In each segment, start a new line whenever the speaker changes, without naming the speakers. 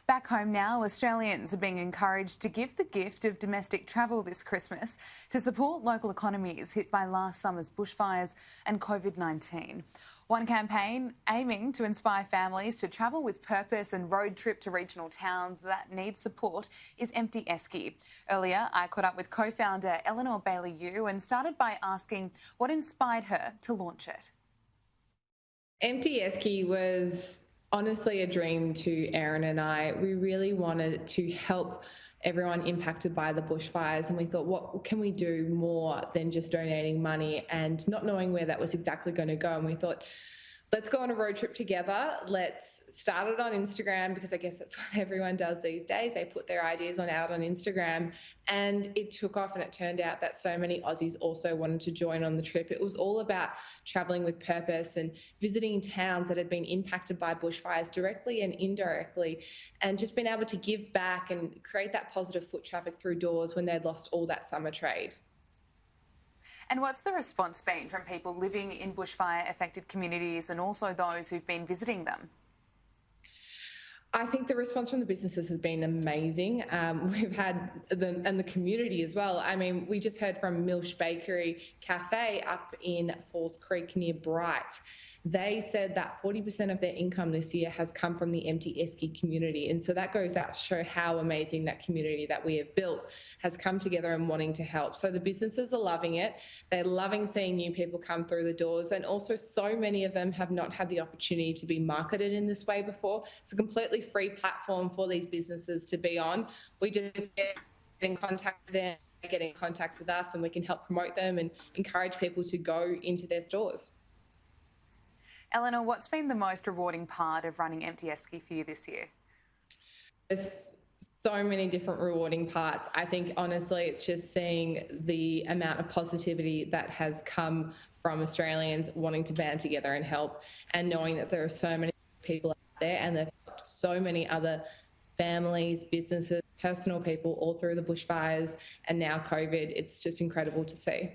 Back home now, Australians are being encouraged to give the gift of domestic travel this Christmas to support local economies hit by last summer's bushfires and COVID-19. One campaign aiming to inspire families to travel with purpose and road trip to regional towns that need support is Empty Esky. Earlier, I caught up with co-founder Eleanor Baillieu and started by asking what inspired her to launch it.
Empty Esky was honestly a dream to Erin and I. We really wanted to help everyone impacted by the bushfires, and we thought, what can we do more than just donating money, and not knowing where that was exactly going to go. And we thought, let's go on a road trip together. Let's start it on Instagram, because I guess that's what everyone does these days. They put their ideas out on Instagram, and it took off, and it turned out that so many Aussies also wanted to join on the trip. It was all about travelling with purpose and visiting towns that had been impacted by bushfires directly and indirectly, and just being able to give back and create that positive foot traffic through doors when they'd lost all that summer trade.
And what's the response been from people living in bushfire-affected communities and also those who've been visiting them?
I think the response from the businesses has been amazing. We've had and the community as well. I mean, we just heard from Milsh Bakery Cafe up in Falls Creek near Bright. They said that 40% of their income this year has come from the Empty Esky community. And so that goes out to show how amazing that community that we have built has come together and wanting to help. So the businesses are loving it. They're loving seeing new people come through the doors. And also so many of them have not had the opportunity to be marketed in this way before. It's a completely free platform for these businesses to be on. We just get in contact with them, get in contact with us, and we can help promote them and encourage people to go into their stores.
Eleanor, what's been the most rewarding part of running Empty Esky for you this year?
There's so many different rewarding parts. I think, honestly, it's just seeing the amount of positivity that has come from Australians wanting to band together and help, and knowing that there are so many people out there, and they've helped so many other families, businesses, personal people all through the bushfires and now COVID. It's just incredible to see.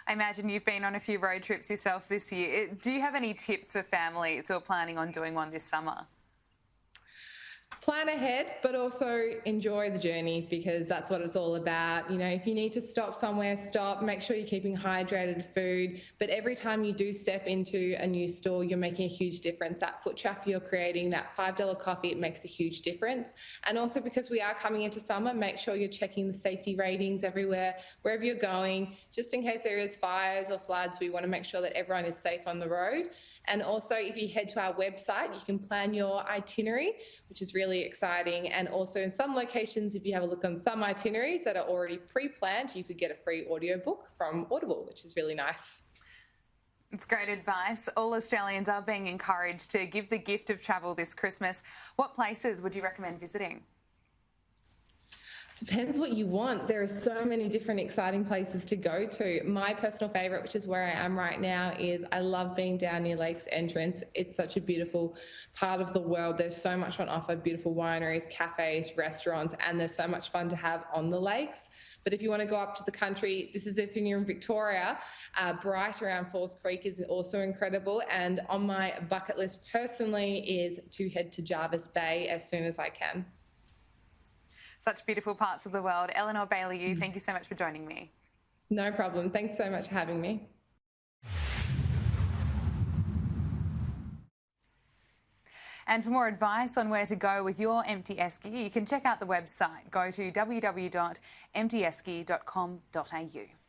I imagine you've been on a few road trips yourself this year. Do you have any tips for families who are planning on doing one this summer?
Plan ahead, but also enjoy the journey, because that's what it's all about. You know, if you need to stop somewhere, stop. Make sure you're keeping hydrated food. But every time you do step into a new store, you're making a huge difference. That foot traffic you're creating, that $5 coffee, it makes a huge difference. And also, because we are coming into summer, make sure you're checking the safety ratings everywhere, wherever you're going, just in case there is fires or floods. We want to make sure that everyone is safe on the road. And also, if you head to our website, you can plan your itinerary, which is really exciting. And also, in some locations, if you have a look on some itineraries that are already pre-planned, you could get a free audiobook from Audible, which is really nice.
It's great advice. All Australians are being encouraged to give the gift of travel this Christmas. What places would you recommend visiting?
Depends what you want. There are so many different exciting places to go to. My personal favourite, which is where I am right now, is I love being down near Lakes Entrance. It's such a beautiful part of the world. There's so much on offer, beautiful wineries, cafes, restaurants, and there's so much fun to have on the lakes. But if you want to go up to the country, this is if you're in Victoria, Bright around Falls Creek is also incredible. And on my bucket list personally is to head to Jervis Bay as soon as I can.
Such beautiful parts of the world. Eleanor Baillieu, thank you so much for joining me.
No problem. Thanks so much for having me.
And for more advice on where to go with your Empty Esky, you can check out the website. Go to www.emptyesky.com.au.